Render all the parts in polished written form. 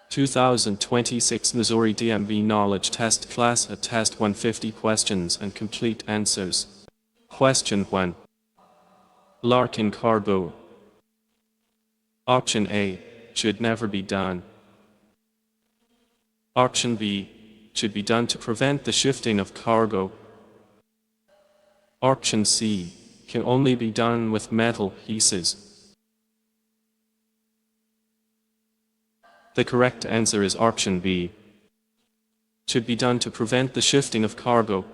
2026 Missouri DMV Knowledge Test Class at Test 150 Questions and Complete Answers. Question 1. Larkin cargo. Option A. Should never be done. Option B. Should be done to prevent the shifting of cargo. Option C. Can only be done with metal pieces. The correct answer is option B. Should be done to prevent the shifting of cargo.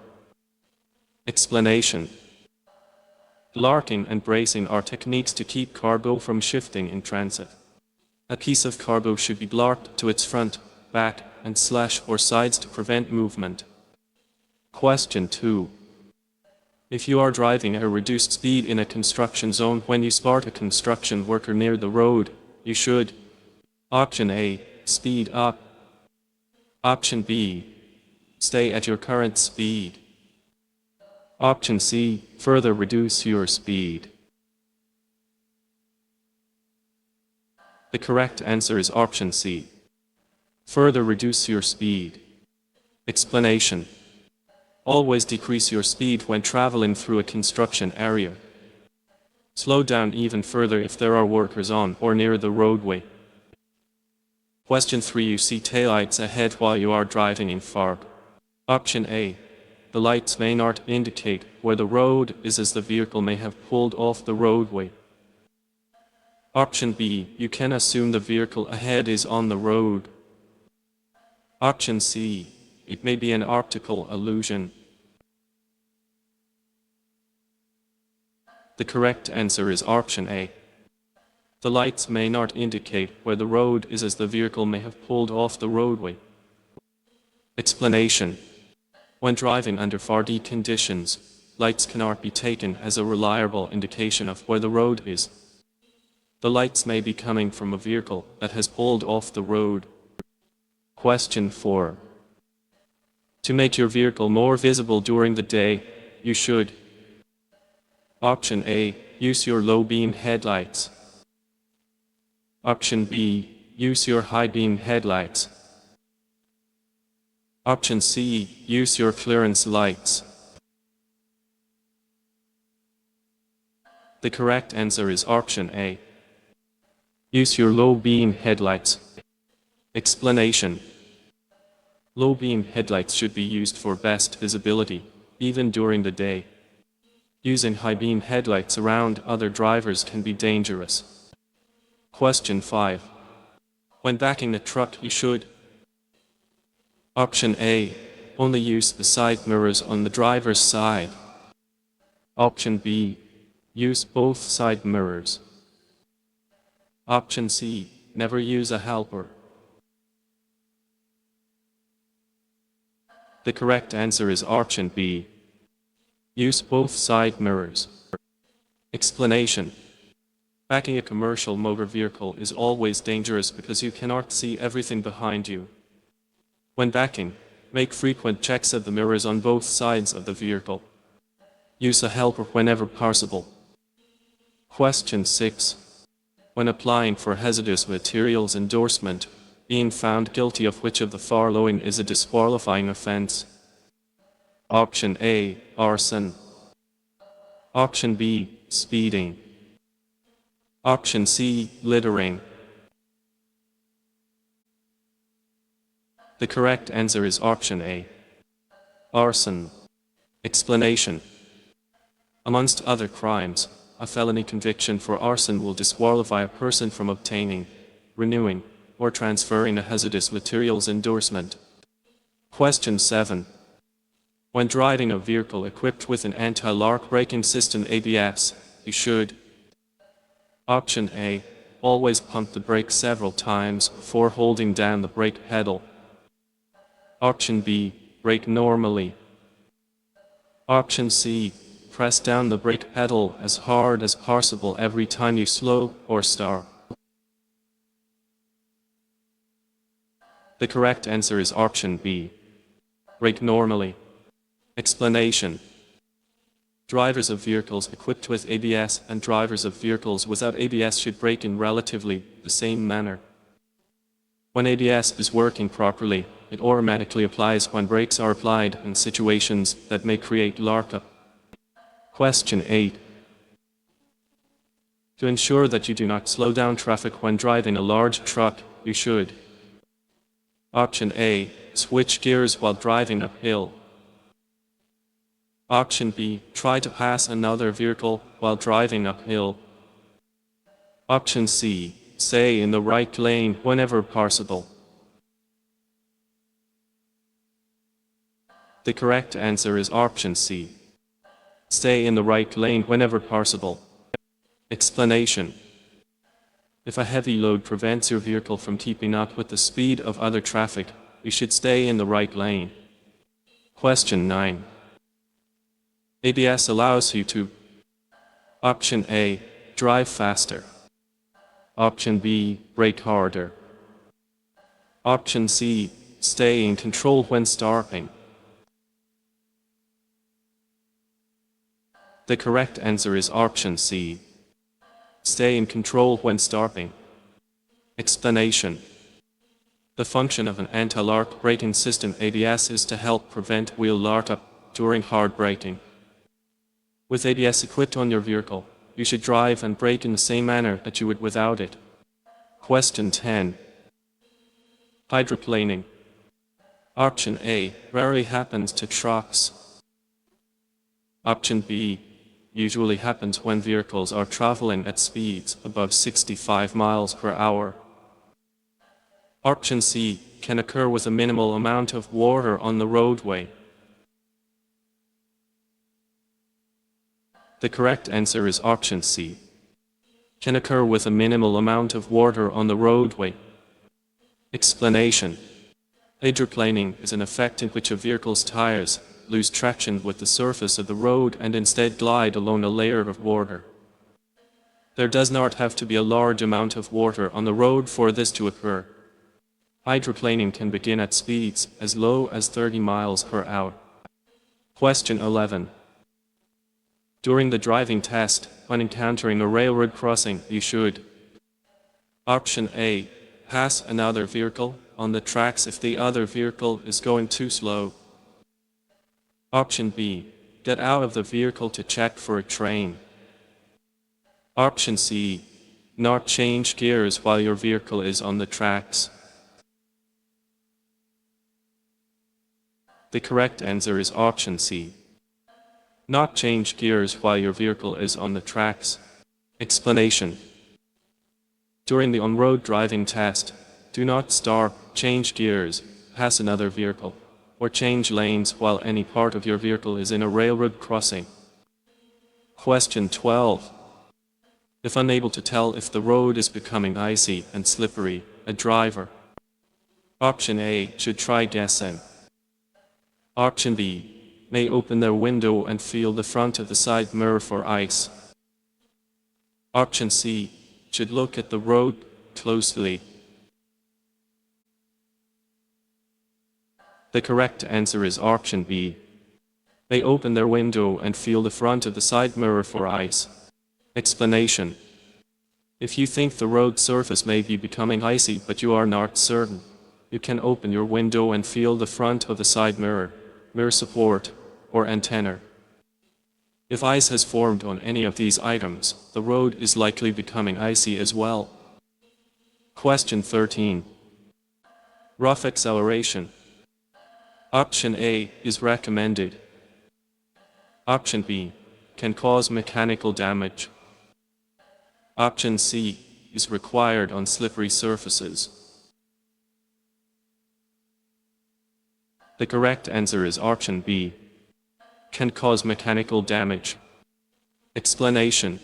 Explanation. Larking and bracing are techniques to keep cargo from shifting in transit. A piece of cargo should be larked to its front, back, and slash or sides to prevent movement. Question 2. If you are driving at a reduced speed in a construction zone when you spot a construction worker near the road, you should: Option A. Speed up. Option B. Stay at your current speed. Option C. Further reduce your speed. The correct answer is option C. Further reduce your speed. Explanation. Always decrease your speed when traveling through a construction area. Slow down even further if there are workers on or near the roadway. Question 3. You see taillights ahead while you are driving in fog. Option A. The lights may not indicate where the road is, as the vehicle may have pulled off the roadway. Option B. You can assume the vehicle ahead is on the road. Option C. It may be an optical illusion. The correct answer is option A. The lights may not indicate where the road is, as the vehicle may have pulled off the roadway. Explanation. When driving under foggy conditions, lights cannot be taken as a reliable indication of where the road is. The lights may be coming from a vehicle that has pulled off the road. Question 4. To make your vehicle more visible during the day, you should: Option A. Use your low beam headlights. Option B. Use your high beam headlights. Option C. Use your clearance lights. The correct answer is option A. Use your low beam headlights. Explanation. Low beam headlights should be used for best visibility, even during the day. Using high beam headlights around other drivers can be dangerous. Question 5. When backing a truck, you should: Option A. Only use the side mirrors on the driver's side. Option B. Use both side mirrors. Option C. Never use a helper. The correct answer is option B. Use both side mirrors. Explanation. Backing a commercial motor vehicle is always dangerous because you cannot see everything behind you. When backing, make frequent checks of the mirrors on both sides of the vehicle. Use a helper whenever possible. Question 6. When applying for hazardous materials endorsement, being found guilty of which of the following is a disqualifying offense? Option A. Arson. Option B. Speeding. Option C. Littering. The correct answer is option A. Arson. Explanation. Amongst other crimes, a felony conviction for arson will disqualify a person from obtaining, renewing, or transferring a hazardous materials endorsement. Question 7. When driving a vehicle equipped with an anti-lock braking system ABS, you should: Option A. Always pump the brake several times before holding down the brake pedal. Option B. Brake normally. Option C. Press down the brake pedal as hard as possible every time you slow or start. The correct answer is option B. Brake normally. Explanation. Drivers of vehicles equipped with ABS and drivers of vehicles without ABS should brake in relatively the same manner. When ABS is working properly, it automatically applies when brakes are applied in situations that may create lockup. Question 8. To ensure that you do not slow down traffic when driving a large truck, you should: Option A. Switch gears while driving uphill. Option B. Try to pass another vehicle while driving uphill. Option C. Stay in the right lane whenever possible. The correct answer is option C. Stay in the right lane whenever possible. Explanation: if a heavy load prevents your vehicle from keeping up with the speed of other traffic, you should stay in the right lane. Question 9. ABS allows you to: Option A. Drive faster. Option B. Brake harder. Option C. Stay in control when stopping. The correct answer is option C. Stay in control when stopping. Explanation: the function of an anti-lock braking system ABS is to help prevent wheel lockup during hard braking. With ABS equipped on your vehicle, you should drive and brake in the same manner that you would without it. Question 10. Hydroplaning. Option A. Rarely happens to trucks. Option B. Usually happens when vehicles are traveling at speeds above 65 miles per hour. Option C. Can occur with a minimal amount of water on the roadway. The correct answer is option C. Can occur with a minimal amount of water on the roadway. Explanation: hydroplaning is an effect in which a vehicle's tires lose traction with the surface of the road and instead glide along a layer of water. There does not have to be a large amount of water on the road for this to occur. Hydroplaning can begin at speeds as low as 30 miles per hour. Question 11. During the driving test, when encountering a railroad crossing, you should: Option A. Pass another vehicle on the tracks if the other vehicle is going too slow. Option B. Get out of the vehicle to check for a train. Option C. Not change gears while your vehicle is on the tracks. The correct answer is option C. Not change gears while your vehicle is on the tracks. Explanation: during the on-road driving test, do not stop, change gears, pass another vehicle, or change lanes while any part of your vehicle is in a railroad crossing. Question 12. If unable to tell if the road is becoming icy and slippery, a driver: Option A. Should try guessing. Option B. May open their window and feel the front of the side mirror for ice. Option C. Should look at the road closely. The correct answer is option B. May open their window and feel the front of the side mirror for ice. Explanation: if you think the road surface may be becoming icy but you are not certain, you can open your window and feel the front of the side mirror, mirror support, or antenna. If ice has formed on any of these items, the road is likely becoming icy as well. Question 13. Rough acceleration. Option A is recommended. Option B can cause mechanical damage. Option C is required on slippery surfaces. The correct answer is option B. Can cause mechanical damage. Explanation: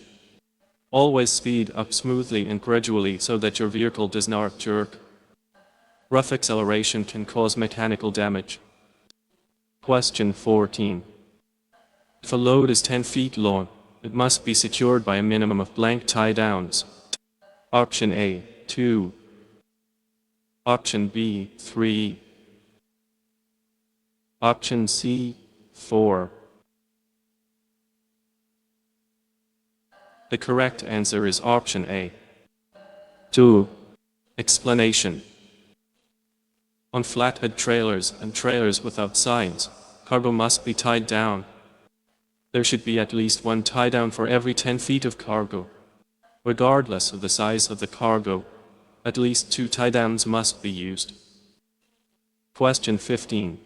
always speed up smoothly and gradually so that your vehicle does not jerk. Rough acceleration can cause mechanical damage. Question 14. If a load is 10 feet long, it must be secured by a minimum of blank tie-downs. Option A, 2. Option B, 3. Option C, 4. The correct answer is option A, 2. Explanation: On flathead trailers and trailers without signs, cargo must be tied down. There should be at least one tie down for every 10 feet of cargo. Regardless of the size of the cargo, at least 2 tie downs must be used. Question 15.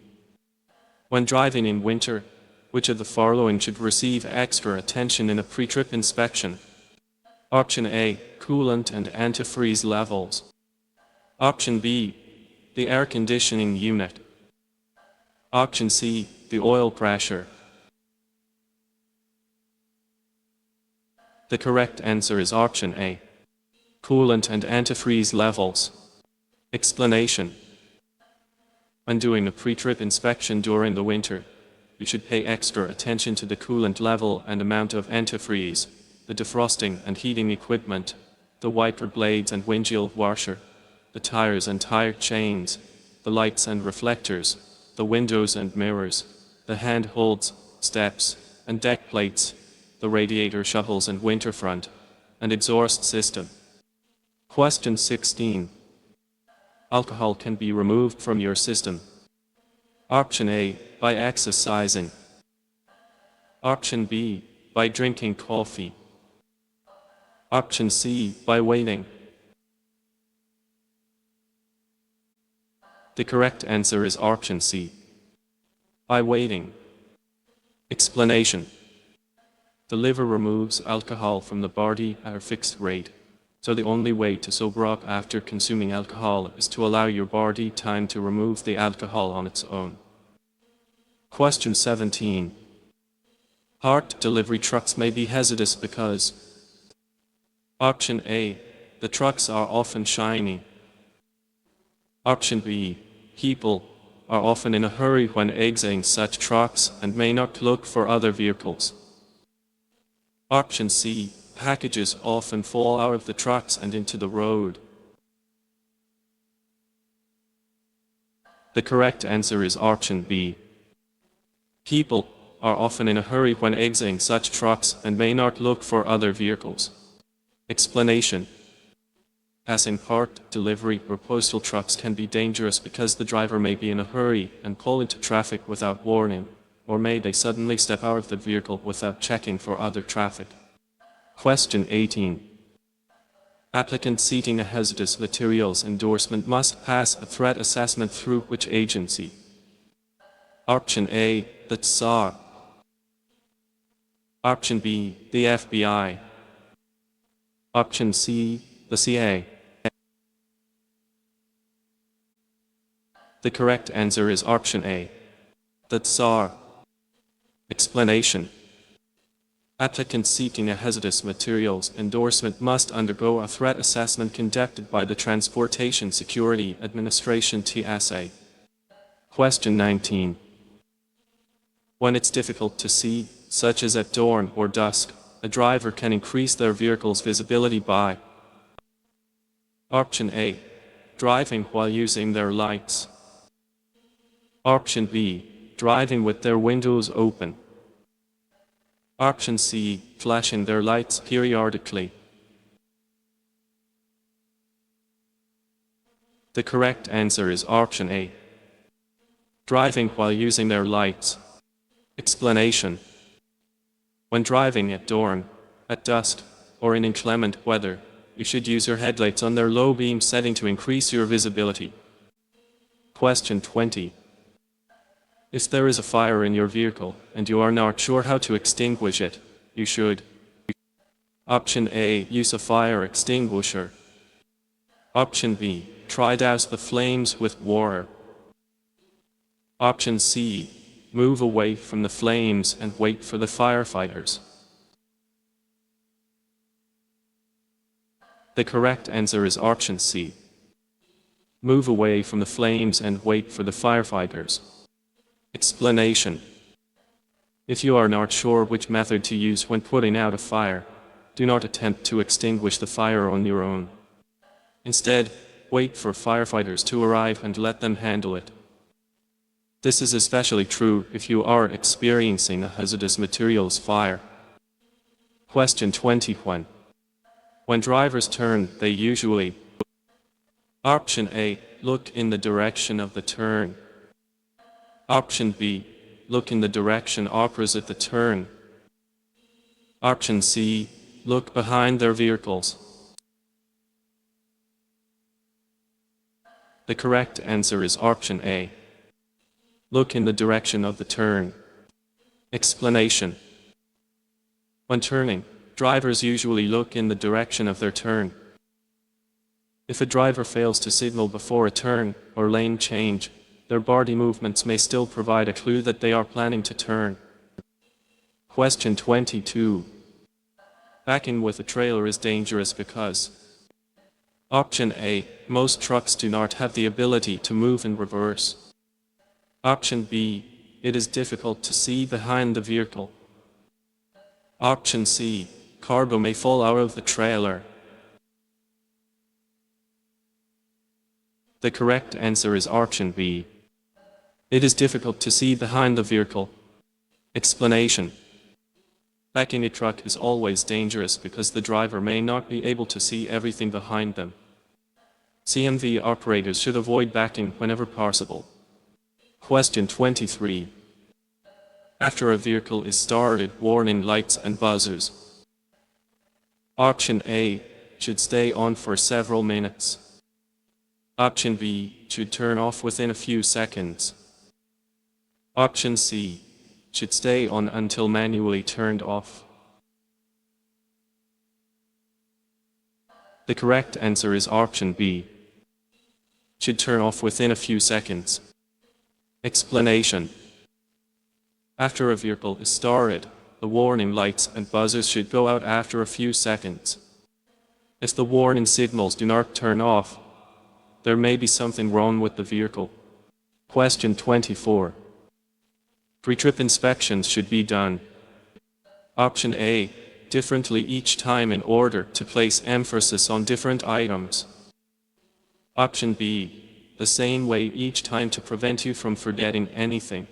When driving in winter, which of the following should receive extra attention in a pre-trip inspection? Option A, coolant and antifreeze levels. Option B, the air conditioning unit. Option C, the oil pressure. The correct answer is option A, coolant and antifreeze levels. Explanation. When doing a pre-trip inspection during the winter, you should pay extra attention to the coolant level and amount of antifreeze, the defrosting and heating equipment, the wiper blades and windshield washer, the tires and tire chains, the lights and reflectors, the windows and mirrors, the handholds, steps, and deck plates, the radiator shuttles and winter front, and exhaust system. Question 16. Alcohol can be removed from your system. Option A, by exercising. Option B, by drinking coffee. Option C, by waiting. The correct answer is option C, by waiting. Explanation. The liver removes alcohol from the body at a fixed rate, so the only way to sober up after consuming alcohol is to allow your body time to remove the alcohol on its own. Question 17. Heart delivery trucks may be hazardous because. Option A, the trucks are often shiny. Option B, people are often in a hurry when exiting such trucks and may not look for other vehicles. Option C, packages often fall out of the trucks and into the road. The correct answer is option B. People are often in a hurry when exiting such trucks and may not look for other vehicles. Explanation. Passing part, delivery, or postal trucks can be dangerous because the driver may be in a hurry and pull into traffic without warning, or may they suddenly step out of the vehicle without checking for other traffic. Question 18. Applicant seeking a hazardous materials endorsement must pass a threat assessment through which agency? Option A, the TSA. Option B, the FBI. Option C, the CIA. The correct answer is option A, the TSA. Explanation. Applicants seeking a hazardous materials endorsement must undergo a threat assessment conducted by the Transportation Security Administration (TSA). Question 19. When it's difficult to see, such as at dawn or dusk, a driver can increase their vehicle's visibility by. Option A, driving while using their lights. Option B, driving with their windows open. Option C, flashing their lights periodically. The correct answer is option A, driving while using their lights. Explanation. When driving at dawn, at dusk, or in inclement weather, you should use your headlights on their low beam setting to increase your visibility. Question 20. If there is a fire in your vehicle and you are not sure how to extinguish it, you should. Option A, use a fire extinguisher. Option B, try douse the flames with water. Option C, move away from the flames and wait for the firefighters. The correct answer is option C. Move away from the flames and wait for the firefighters. Explanation. If you are not sure which method to use when putting out a fire, do not attempt to extinguish the fire on your own. Instead, wait for firefighters to arrive and let them handle it. This is especially true if you are experiencing a hazardous materials fire. Question 21. When drivers turn, they usually. Option A, look in the direction of the turn. Option B, look in the direction opposite the turn. Option C, look behind their vehicles. The correct answer is option A. Look in the direction of the turn. Explanation. When turning, drivers usually look in the direction of their turn. If a driver fails to signal before a turn or lane change, their body movements may still provide a clue that they are planning to turn. Question 22. Backing with a trailer is dangerous because. Option A, most trucks do not have the ability to move in reverse. Option B, it is difficult to see behind the vehicle. Option C, cargo may fall out of the trailer. The correct answer is option B. It is difficult to see behind the vehicle. Explanation. Backing a truck is always dangerous because the driver may not be able to see everything behind them. CMV operators should avoid backing whenever possible. Question 23. After a vehicle is started, warning lights and buzzers. Option A, should stay on for several minutes. Option B, should turn off within a few seconds. Option C, should stay on until manually turned off. The correct answer is option B. Should turn off within a few seconds. Explanation. After a vehicle is started, the warning lights and buzzers should go out after a few seconds. If the warning signals do not turn off, there may be something wrong with the vehicle. Question 24. Pre-trip inspections should be done. Option A, differently each time in order to place emphasis on different items. Option B, the same way each time to prevent you from forgetting anything.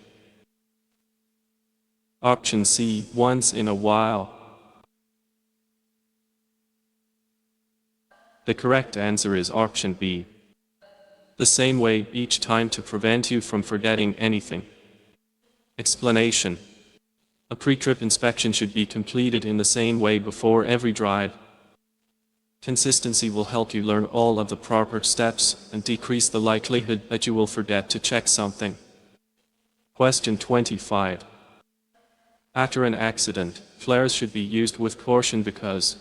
Option C, once in a while. The correct answer is option B. The same way each time to prevent you from forgetting anything. Explanation. A pre-trip inspection should be completed in the same way before every drive. Consistency will help you learn all of the proper steps and decrease the likelihood that you will forget to check something. Question 25. After an accident, flares should be used with caution because.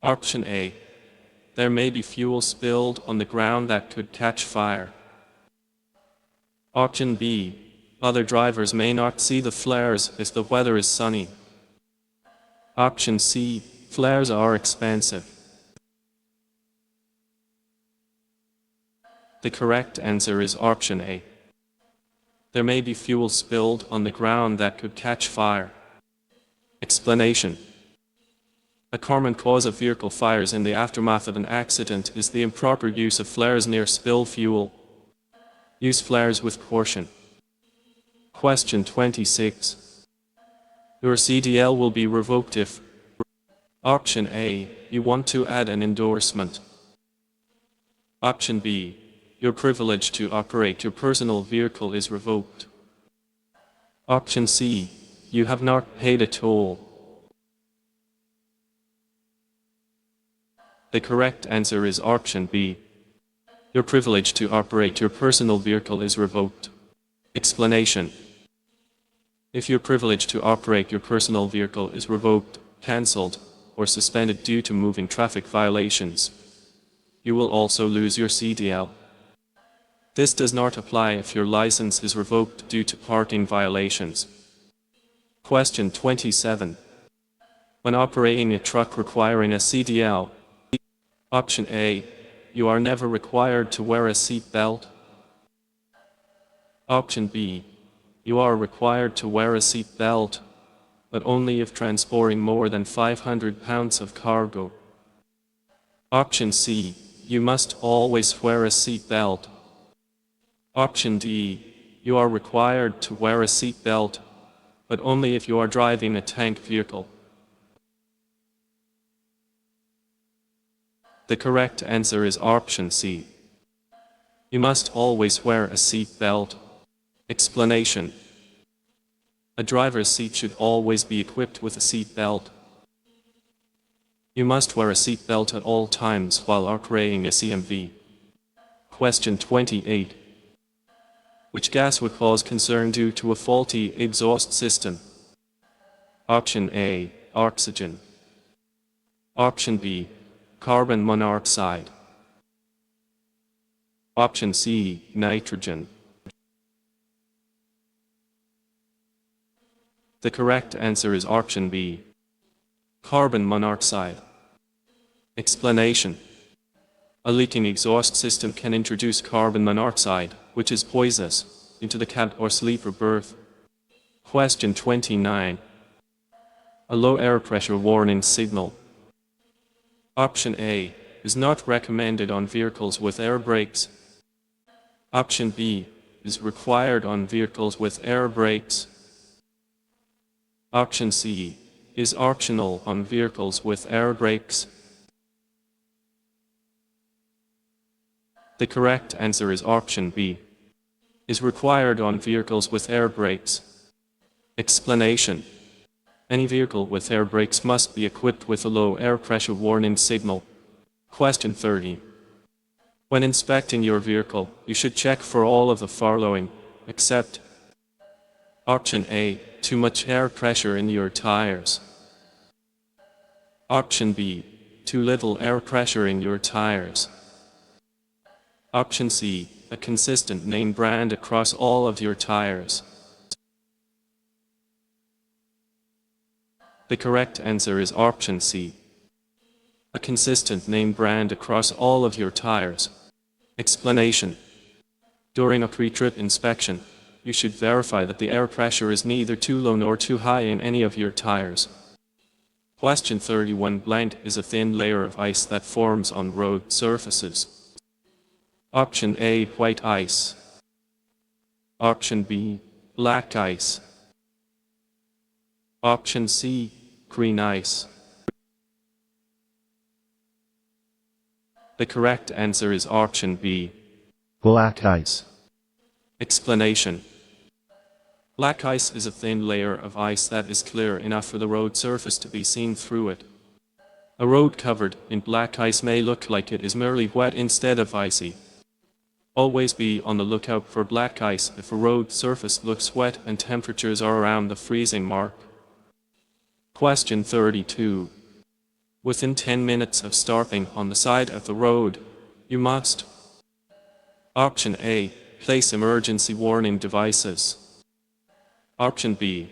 Option A, there may be fuel spilled on the ground that could catch fire. Option B, other drivers may not see the flares if the weather is sunny. Option C, flares are expensive. The correct answer is option A. There may be fuel spilled on the ground that could catch fire. Explanation. A common cause of vehicle fires in the aftermath of an accident is the improper use of flares near spilled fuel. Use flares with caution. Question 26. Your CDL will be revoked if. Option A, you want to add an endorsement. Option B, your privilege to operate your personal vehicle is revoked. Option C, you have not paid a toll. The correct answer is option B. Your privilege to operate your personal vehicle is revoked. Explanation. If your privilege to operate your personal vehicle is revoked, cancelled, or suspended due to moving traffic violations, you will also lose your CDL. This does not apply if your license is revoked due to parking violations. Question 27. When operating a truck requiring a CDL. Option A, you are never required to wear a seat belt. Option B, you are required to wear a seat belt, but only if transporting more than 500 pounds of cargo. Option C, you must always wear a seat belt. Option D, you are required to wear a seat belt, but only if you are driving a tank vehicle. The correct answer is option C. You must always wear a seat belt. Explanation. A driver's seat should always be equipped with a seat belt. You must wear a seat belt at all times while operating a CMV. Question 28. Which gas would cause concern due to a faulty exhaust system? Option A, oxygen. Option B, carbon monoxide. Option C, nitrogen. The correct answer is option B, carbon monoxide. Explanation. A leaking exhaust system can introduce carbon monoxide, which is poisonous, into the cab or sleeper berth. Question 29. A low air pressure warning signal. Option A is not recommended on vehicles with air brakes. Option B is required on vehicles with air brakes. Option C is optional on vehicles with air brakes. The correct answer is option B, is required on vehicles with air brakes. Explanation. Any vehicle with air brakes must be equipped with a low air pressure warning signal. Question 30. When inspecting your vehicle, you should check for all of the following, except Option A, too much air pressure in your tires. Option B, too little air pressure in your tires. Option C, a consistent name brand across all of your tires. The correct answer is option C, a consistent name brand across all of your tires. Explanation. During a pre-trip inspection, you should verify that the air pressure is neither too low nor too high in any of your tires. Question 31. Blank is a thin layer of ice that forms on road surfaces. Option A, white ice. Option B, black ice. Option C, green ice. The correct answer is option B, black ice. Explanation. Black ice is a thin layer of ice that is clear enough for the road surface to be seen through it. A road covered in black ice may look like it is merely wet instead of icy. Always be on the lookout for black ice if a road surface looks wet and temperatures are around the freezing mark. Question 32. Within 10 minutes of stopping on the side of the road, you must Option A, place emergency warning devices. Option B,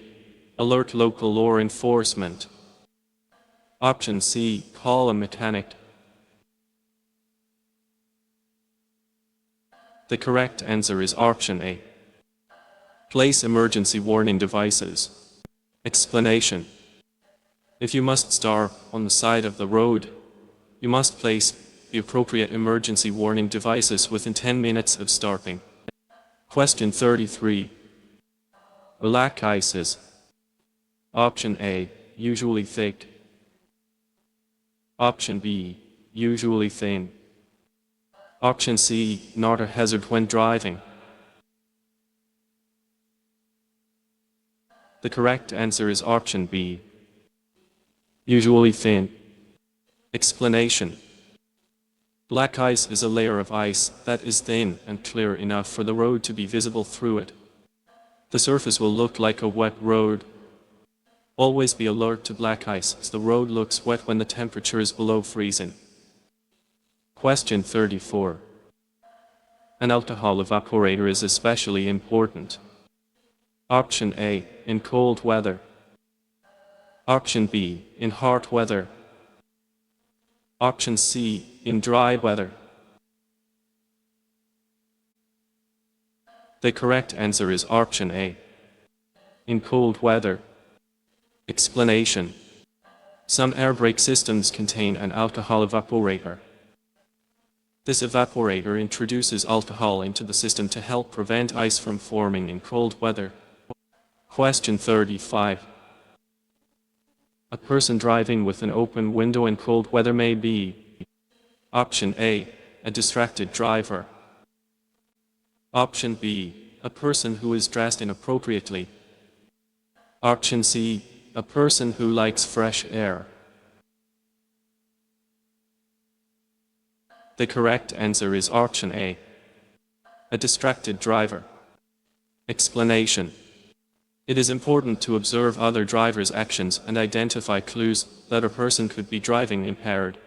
alert local law enforcement. Option C, call a mechanic. The correct answer is option A, place emergency warning devices. Explanation. If you must stop on the side of the road, you must place the appropriate emergency warning devices within 10 minutes of stopping. Question 33. Black ice is Option A, usually thick. Option B, usually thin. Option C, not a hazard when driving. The correct answer is option B, usually thin. Explanation. Black ice is a layer of ice that is thin and clear enough for the road to be visible through it. The surface will look like a wet road. Always be alert to black ice as the road looks wet when the temperature is below freezing. Question 34. An alcohol evaporator is especially important. Option A, in cold weather. Option B, in hot weather. Option C, in dry weather. The correct answer is option A, in cold weather. Explanation. Some air brake systems contain an alcohol evaporator. This evaporator introduces alcohol into the system to help prevent ice from forming in cold weather. Question 35. A person driving with an open window in cold weather may be Option A, a distracted driver. Option B, a person who is dressed inappropriately. Option C, a person who likes fresh air. The correct answer is option A, a distracted driver. Explanation. It is important to observe other drivers' actions and identify clues that a person could be driving impaired.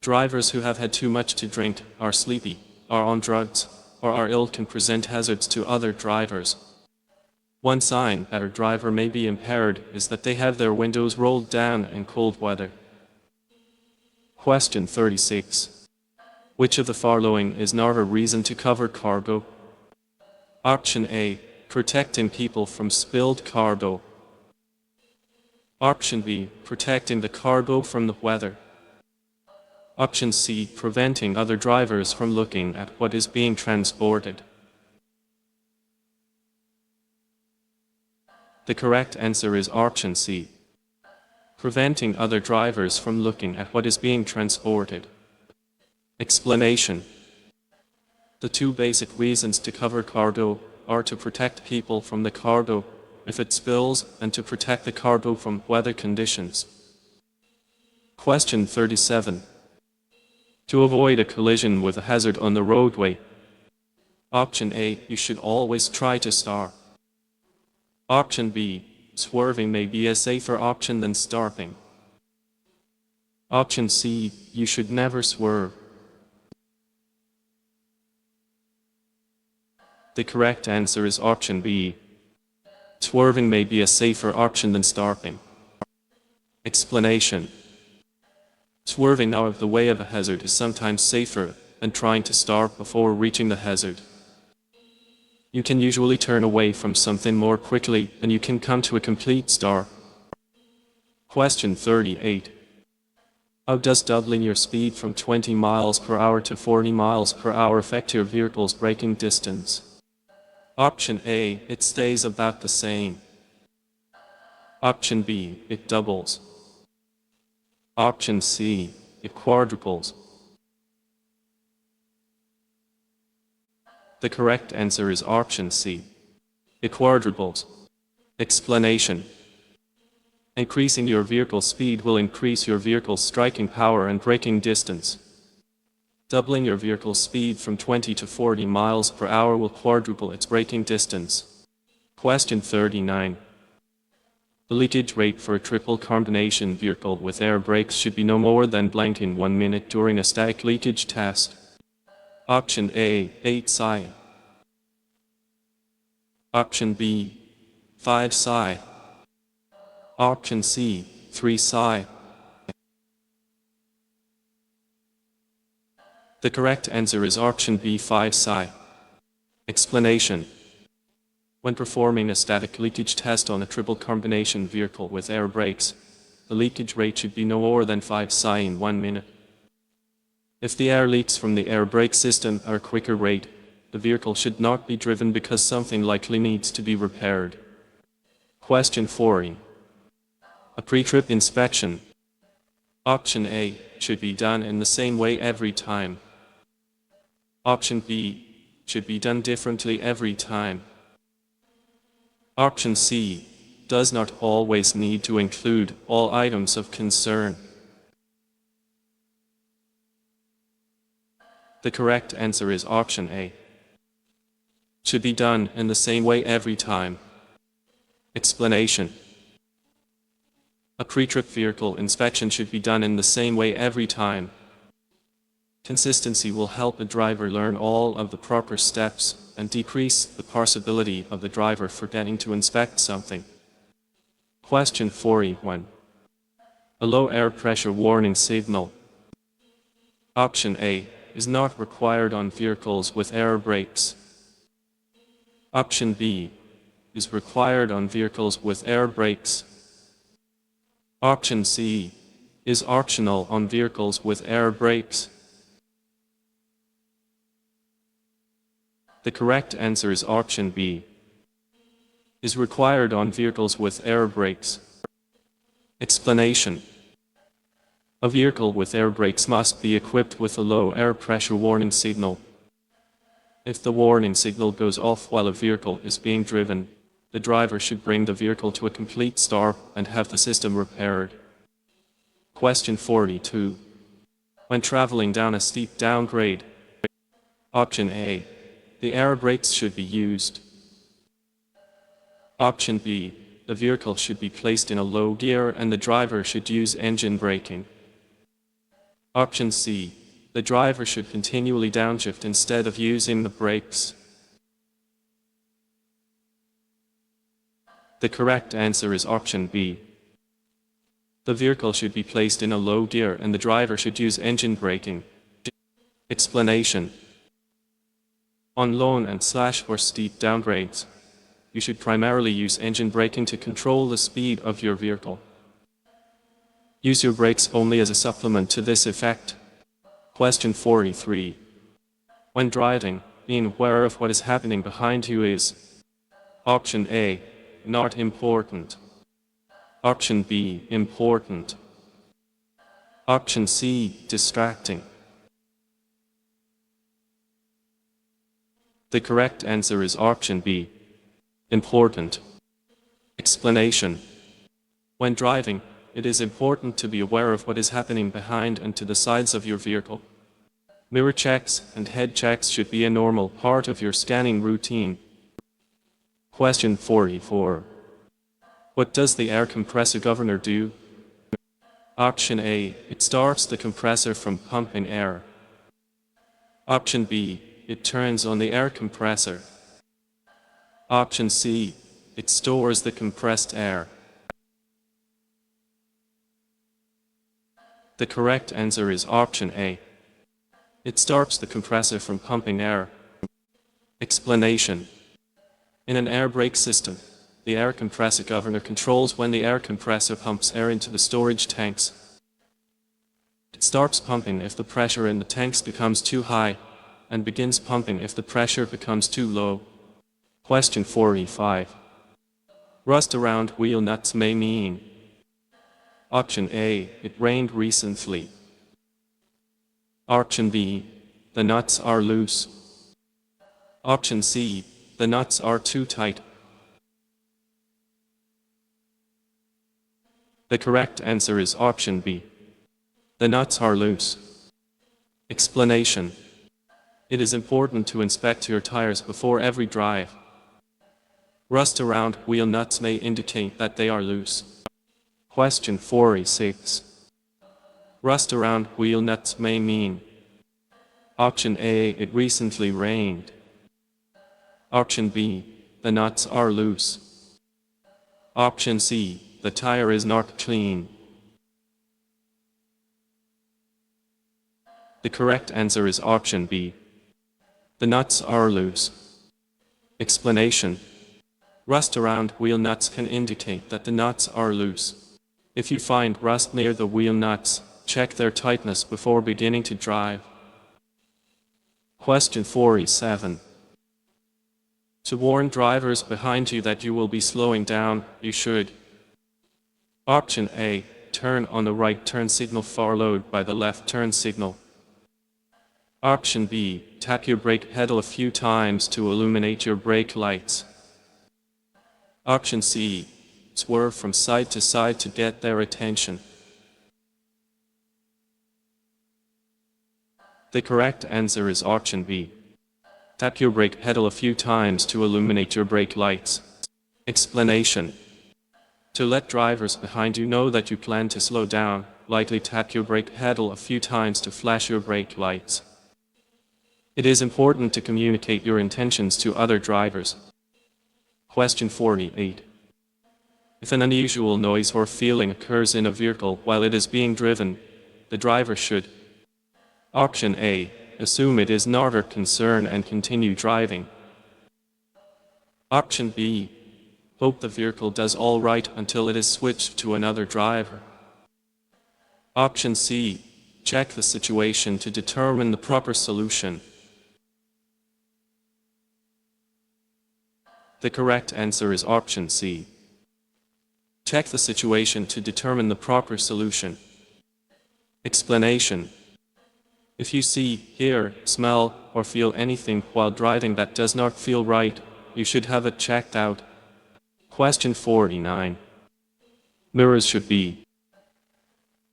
Drivers who have had too much to drink, are sleepy, are on drugs, or are ill can present hazards to other drivers. One sign that a driver may be impaired is that they have their windows rolled down in cold weather. Question 36. Which of the following is not a reason to cover cargo? Option A, protecting people from spilled cargo. Option B, protecting the cargo from the weather. Option C, preventing other drivers from looking at what is being transported. The correct answer is option C, preventing other drivers from looking at what is being transported. Explanation. The two basic reasons to cover cargo are to protect people from the cargo if it spills and to protect the cargo from weather conditions. Question 37. To avoid a collision with a hazard on the roadway. Option A, you should always try to stop. Option B, swerving may be a safer option than stopping. Option C, you should never swerve. The correct answer is option B. Swerving may be a safer option than stopping. Explanation. Swerving out of the way of a hazard is sometimes safer than trying to stop before reaching the hazard. You can usually turn away from something more quickly and you can come to a complete stop. Question 38. How does doubling your speed from 20 miles per hour to 40 miles per hour affect your vehicle's braking distance? Option A, it stays about the same. Option B, it doubles. Option C, it quadruples. The correct answer is option C, it quadruples. Explanation. Increasing your vehicle speed will increase your vehicle's striking power and braking distance. Doubling your vehicle's speed from 20 to 40 miles per hour will quadruple its braking distance. Question 39. The leakage rate for a triple combination vehicle with air brakes should be no more than blank in 1 minute during a static leakage test. Option A, 8 psi. Option B, 5 psi. Option C, 3 psi. The correct answer is option B, 5 psi. Explanation. When performing a static leakage test on a triple combination vehicle with air brakes, the leakage rate should be no more than 5 psi in 1 minute. If the air leaks from the air brake system at a quicker rate, the vehicle should not be driven because something likely needs to be repaired. Question 40. A pre-trip inspection. Option A, should be done in the same way every time. Option B, should be done differently every time. Option C, does not always need to include all items of concern. The correct answer is option A. Should be done in the same way every time. Explanation. A pre-trip vehicle inspection should be done in the same way every time. Consistency will help a driver learn all of the proper steps and decrease the possibility of the driver forgetting to inspect something. Question 41. A low air pressure warning signal. Option A, is not required on vehicles with air brakes. Option B, is required on vehicles with air brakes. Option C, is optional on vehicles with air brakes. The correct answer is option B, is required on vehicles with air brakes. Explanation. A vehicle with air brakes must be equipped with a low air pressure warning signal. If the warning signal goes off while a vehicle is being driven, the driver should bring the vehicle to a complete stop and have the system repaired. Question 42. When traveling down a steep downgrade, Option A. The air brakes should be used. Option B. The vehicle should be placed in a low gear and the driver should use engine braking. Option C. The driver should continually downshift instead of using the brakes. The correct answer is option B. The vehicle should be placed in a low gear and the driver should use engine braking. Explanation. On low and / or steep downgrades, you should primarily use engine braking to control the speed of your vehicle. Use your brakes only as a supplement to this effect. Question 43. When driving, being aware of what is happening behind you is Option A. Not important. Option B. Important. Option C. Distracting. The correct answer is option B. Important. Explanation. When driving, it is important to be aware of what is happening behind and to the sides of your vehicle. Mirror checks and head checks should be a normal part of your scanning routine. Question 44. What does the air compressor governor do? Option A. It stops the compressor from pumping air. Option B. It turns on the air compressor. Option C. It stores the compressed air. The correct answer is option A. It stops the compressor from pumping air. Explanation. In an air brake system, the air compressor governor controls when the air compressor pumps air into the storage tanks. It stops pumping if the pressure in the tanks becomes too high, and begins pumping if the pressure becomes too low. Question 45. Rust around wheel nuts may mean Option A. It rained recently. Option B. The nuts are loose. Option C. The nuts are too tight. The correct answer is option B. The nuts are loose. Explanation. It is important to inspect your tires before every drive. Rust around wheel nuts may indicate that they are loose. Question 46. Rust around wheel nuts may mean Option A. It recently rained. Option B. The nuts are loose. Option C. The tire is not clean. The correct answer is option B. The nuts are loose. Explanation. Rust around wheel nuts can indicate that the nuts are loose. If you find rust near the wheel nuts, check their tightness before beginning to drive. Question 47. To warn drivers behind you that you will be slowing down, you should Option A. Turn on the right turn signal followed by the left turn signal. Option B. Tap your brake pedal a few times to illuminate your brake lights. Option C. Swerve from side to side to get their attention. The correct answer is option B. Tap your brake pedal a few times to illuminate your brake lights. Explanation. To let drivers behind you know that you plan to slow down, lightly tap your brake pedal a few times to flash your brake lights. It is important to communicate your intentions to other drivers. Question 48. If an unusual noise or feeling occurs in a vehicle while it is being driven, the driver should Option A. Assume it is not a concern and continue driving. Option B. Hope the vehicle does all right until it is switched to another driver. Option C. Check the situation to determine the proper solution. The correct answer is option C. Check the situation to determine the proper solution. Explanation. If you see, hear, smell, or feel anything while driving that does not feel right, you should have it checked out. Question 49. Mirrors should be: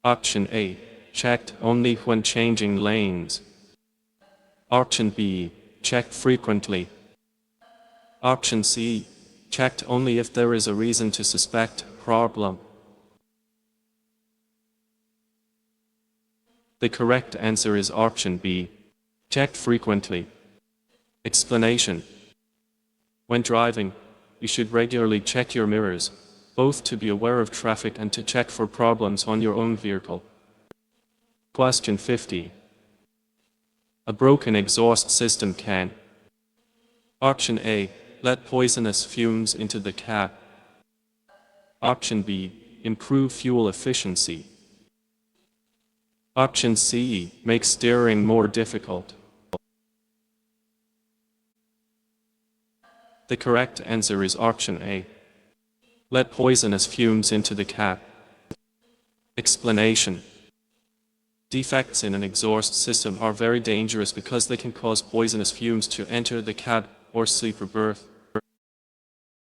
Option A, checked only when changing lanes. Option B, checked frequently. Option C, checked only if there is a reason to suspect a problem. The correct answer is option B, checked frequently. Explanation: when driving, you should regularly check your mirrors, both to be aware of traffic and to check for problems on your own vehicle. Question 50. A broken exhaust system can: Option A, let poisonous fumes into the cab. Option B, improve fuel efficiency. Option C, make steering more difficult. The correct answer is option A, let poisonous fumes into the cab. Explanation: defects in an exhaust system are very dangerous because they can cause poisonous fumes to enter the cab or sleeper berth.